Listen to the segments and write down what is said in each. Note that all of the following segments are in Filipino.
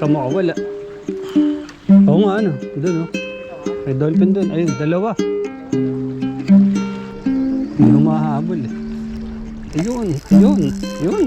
Kamakawala. Oo nga ano, doon oh. May dolphin doon. Ayun, dalawa. May humahabol eh. Ayun, ayun, ayun.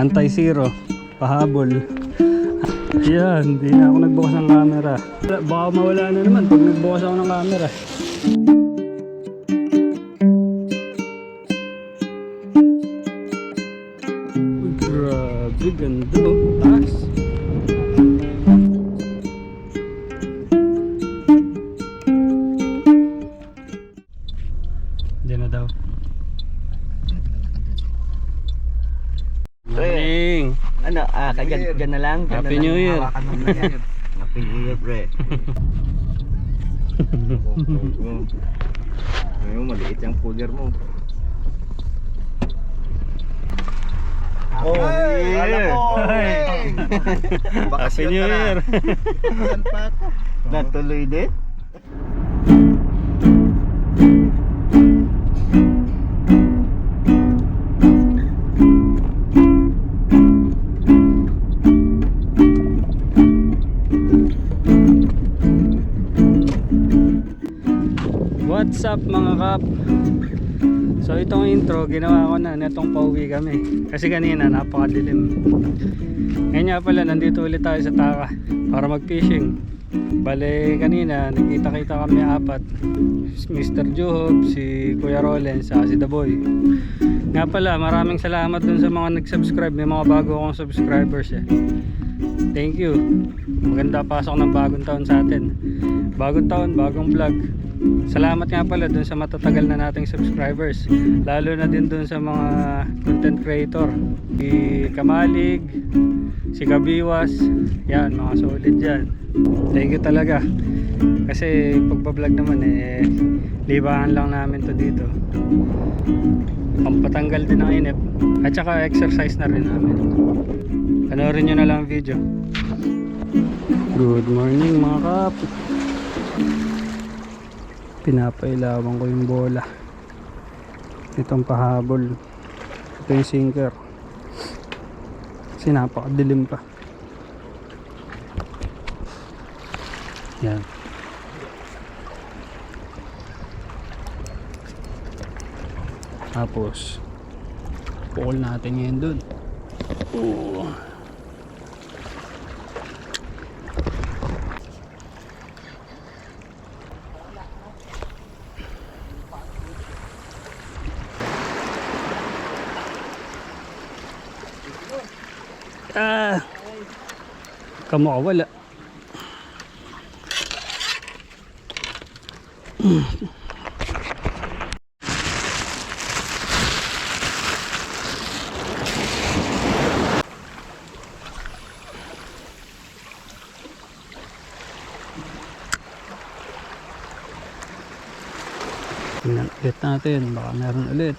Anti-zero, pahabol. Yan, hindi na ako nagbukas ng camera. Baka mawala na naman pag nagbukas ako ng camera. Uy, grabe, ganda oh, taas. Diyan na daw. Morning! Ano, dyan na lang. Happy New Year! Happy New Year, pre. Ngayon, maliit yung cooler mo. Oh, yeah! Happy New Year! Saan pa ako? Natuloy din? What's up mga kap? So itong intro ginawa ko na netong pauwi kami kasi kanina napakadilim. Ngayon nga pala nandito ulit tayo sa Taka para mag fishing. Bale kanina nagkita-kita kami apat, Mr. Juhob, si Kuya Rollens, si The Boy. Nga pala maraming salamat dun sa mga nag-subscribe. May mga bago akong subscribers eh. Thank you. Maganda pasok ng bagong taon sa atin. Bagong taon, bagong vlog. Salamat nga pala dun sa matatagal na nating subscribers, lalo na din dun sa mga content creator, si Kamalig, si Kabiwas, yan mga solid dyan. Thank you talaga kasi pagbablog naman eh libahan lang namin to dito, pampatanggal din ng inip at saka exercise na rin namin. Panoorin nyo na lang ang video. Good morning mga kap. Pinapailawan ko yung bola. Itong pahabol. Ito yung sinker. Kasi napakadilim pa. Yan. Tapos pukul natin ngayon dun. Kamakawala. Tingnan ulit natin, baka meron ulit.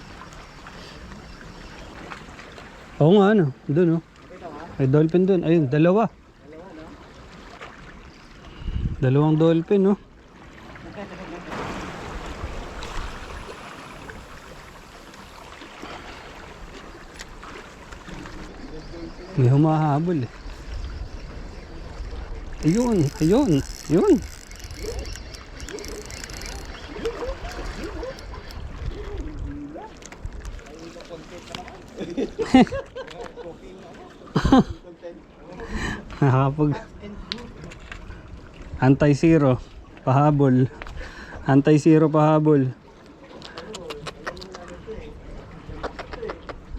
Oo nga ano, doon oh. May dolphin doon, ayun, dalawa. Dalawang dolphin no. May humahabol eh. Ayun, ayun, ayun. Nakakapag anti-zero pahabol, anti-zero pahabol.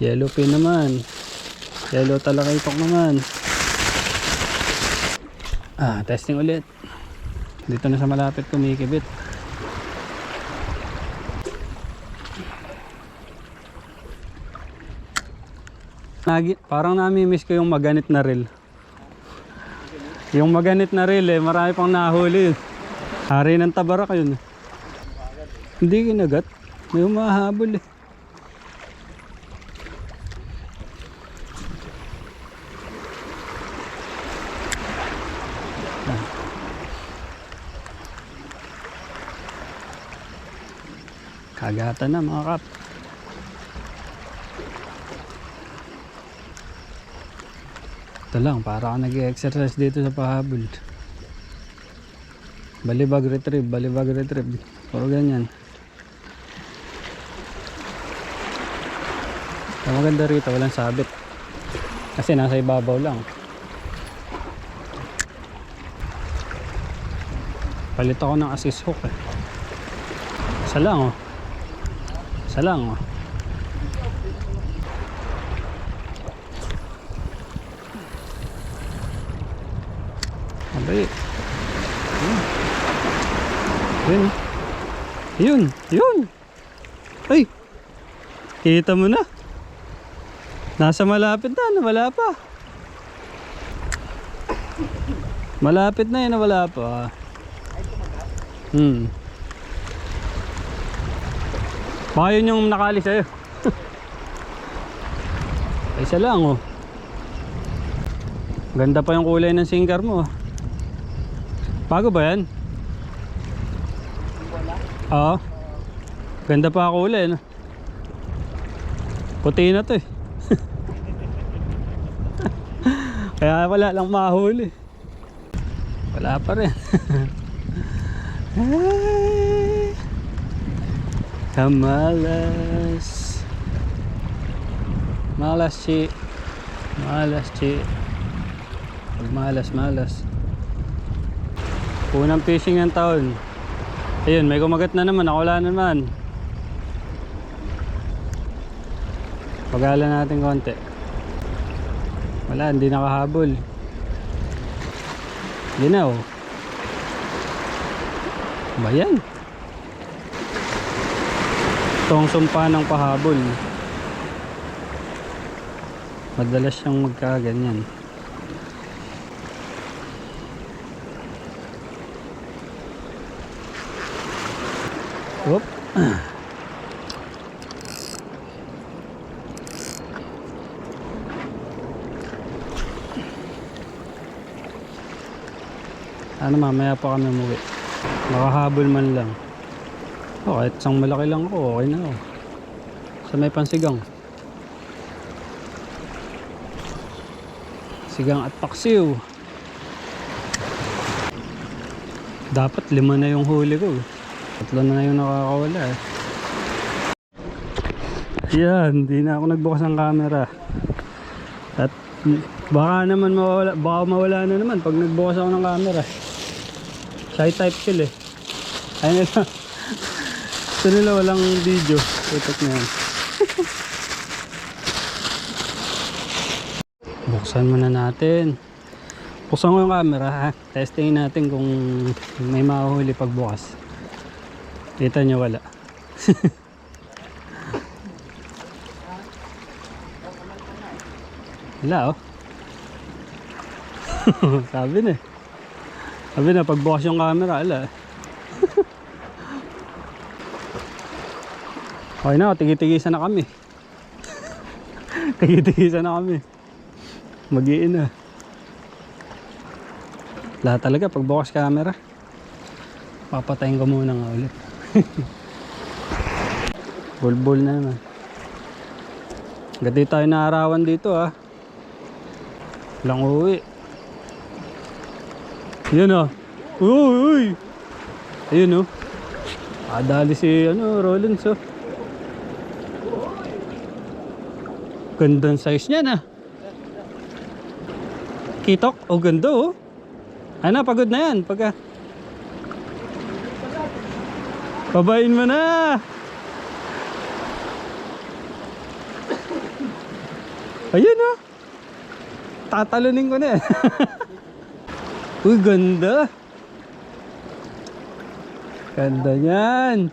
Yellowfin naman, yellow talakaitok naman. Testing ulit dito na sa malapit, kumikibit. Parang nami-miss ko yung maganit na reel. Yung maganit na reel eh, marami pang nahuli. Hari ng Tabarak yun. Hindi kinagat. May humahabol eh. Kagatan na mga kap. Ito lang, para ka nag-exercise dito sa pahabol. Balibag retrieve, balibag retrieve. Puro ganyan. Ang maganda rito, walang sabit. Kasi nasa ibabaw lang. Palit ako ng assist hook eh. Isa lang oh. Isa lang oh. Abay. Yun. Yun. Yun. Ay. Kita mo na. Nasa malapit na. Wala pa. Malapit na yun. Wala pa. Baka yun yung nakali sa'yo. Ay, isa lang oh. Ganda pa yung kulay ng sinker mo. Bago ba yan? Oo. Ganda pa ang kulay no? Puti na to eh. Kaya wala lang mahuli. Wala pa rin. Ay, kamalas. Malas chi. Malas chi. Pag malas. Unang fishing ng taon. Ayun, may kumagat na naman. Ako wala naman. Pagala natin konti. Wala, hindi nakahabol. Ginaw. Bayan. Itong sumpa ng pahabol. Madalas siyang magkaganyan. Whoop. Ano mamaya pa kami umuwi. Makahabol man lang. Oh, kahit isang malaki lang ako, okay na ako. Sa may pansigang. Sigang at paksiw. Dapat 5 na yung huli ko. 3 na yung nakakawala eh. Yan, hindi na ako nagbukas ng camera. At baka naman mawala, baka mawala na naman pag nagbukas ako ng camera. Shy type kill eh. Ayun na. Ito nila walang video. Tutok na yan. Buksan muna natin. Buksan ko yung camera ha. Testingin natin kung may mahuhuli pag bukas. Kita nyo wala. Wala oh. Sabi na. Sabi na pagbukas yung camera wala. Okay na, tigi-tigisan na kami. Tigi-tigisan na kami. Mag-iin na. Wala talaga pagbukas camera. Papatayin ko muna nga ulit. Bulbul na naman. Gati tayo naarawan dito ah. Walang uwi. Yun oh. Uy! Ayun oh. Adali si Rollins oh. Gandang size niya na. Kitok? Oh ganda oh. Ano, pagod na yan. Pagka babain mo na. Ayun oh. Tatalunin ko na. Uy, ganda. Ganda yan.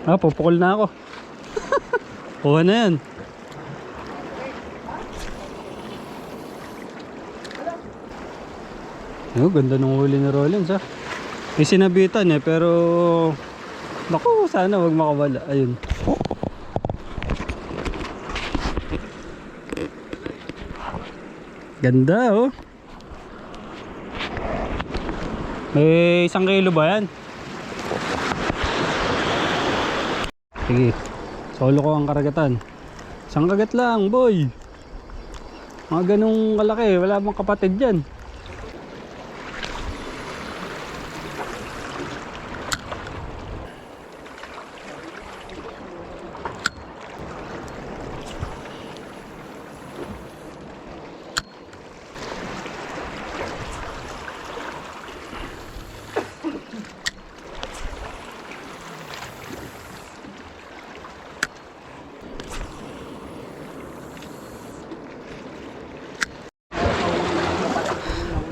Ah, pupukol na ako. Kuha na yan. Oh, ganda ng huli ni Rollins ha. May sinabitan eh pero naku, sana wag makawala. Ayun. Ganda oh. May 1 kilo ba yan? Sige. Solo ko ang karagatan. 1 kagat lang boy. Mga ganong kalaki, wala bang kapatid dyan.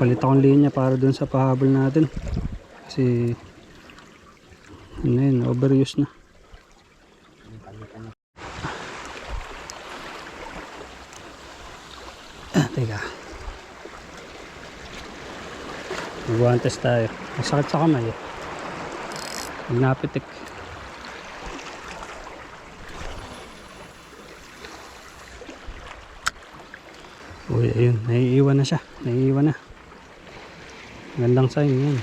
Palit akong linya para dun sa pahabol natin kasi ano yun, overuse na. Teka, magwantes tayo, masakit sa kamay eh. Napitik. Uy, ayun, naiiwan na siya, naiiwan na. Gandang sign yan.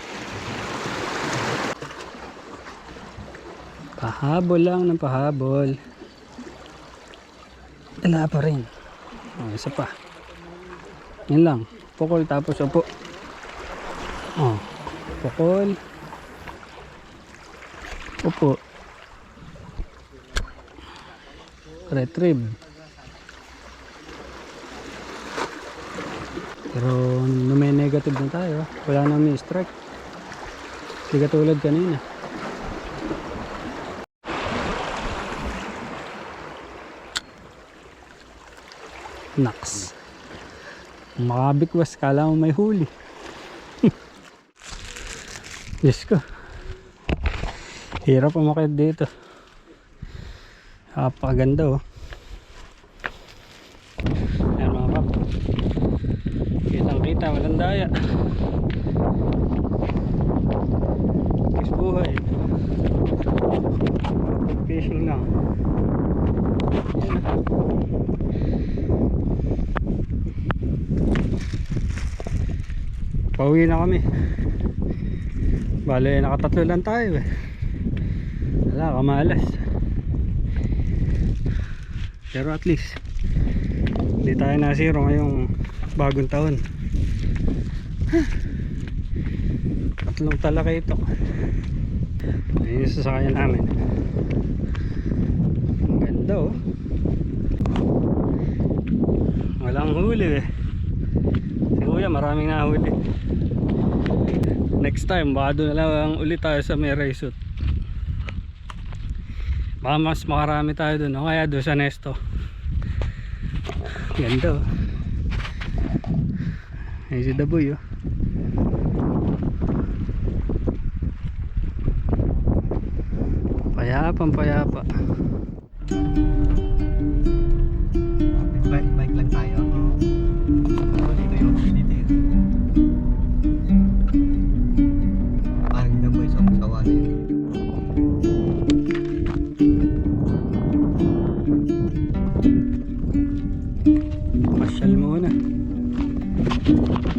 Pahabol lang ng pahabol. Wala pa rin. Oh, isa pa. Yan lang. Pukol tapos upo. Oh, pukol. Upo. Retrieve. Pero may negative na tayo. Wala nang may strike. Hindi katulad kanina. Naks. Makabikwas, kala mo may huli. Yes ko. Hirap umakyat dito. Napakaganda oh. Ayan mga kap. Kitang kita, walang daya. Kiss buhay. Fishing lang. Pauwi na kami. Bale, nakatatlo lang tayo eh. Wala, kamalas. Pero at least hindi tayo nasiro ngayong bagong taon. Tatlong talaka ito. Ayun yung sasakyan namin. Ang ganda oh. Walang huli eh. Si kuya maraming nahuli. Next time baka doon na lang ulit tayo sa may resort. Baka mas makarami tayo doon o kaya doon sa Nesto. Ganda oh. Ayun si Daboy oh. Payapang payapa. Bike lang tayo. Dito yung community. Parang Daboy sa sawa na yun. Masyal muna.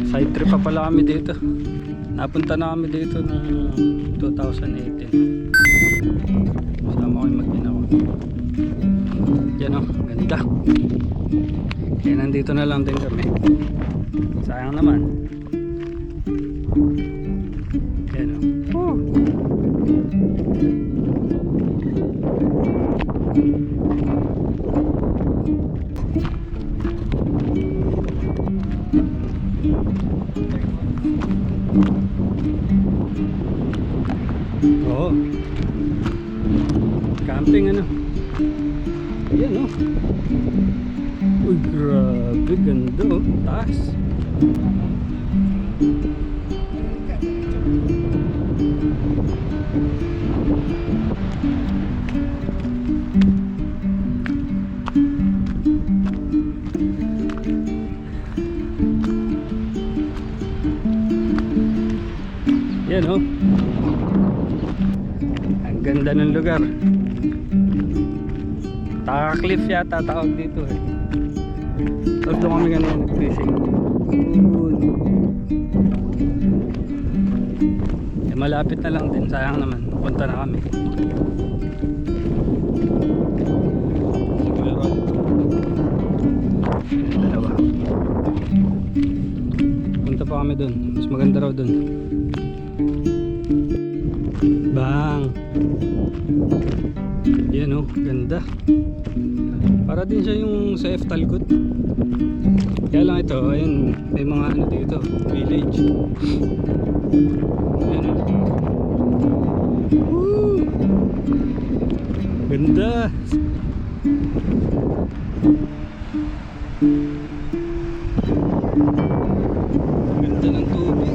Side trip pa pala kami dito. Napunta na kami dito noong 2018. Kasama ko yung mag-ina ko. Yan o, ganda. Kaya nandito na lang din kami. Sayang naman. Yan o. Oo. Camping ano. Yan oh. Uy, grabe ganda oh. Taas. Yan oh. Ang ganda ng lugar. Taka Cliff yata tawag dito eh. Tapos doon kami ganun nag-fishing. Eh, malapit na lang din. Sayang naman. Punta na kami. Siguro. Dalawa. Punta pa kami dun. Mas maganda raw dun. Bang! Yan oh, ganda. Para din siya yung sa F Talcott. Kaya lang ito, ayun, may mga ano dito, village. Ayan oh. Woo! Ganda! Ganda ng tubig.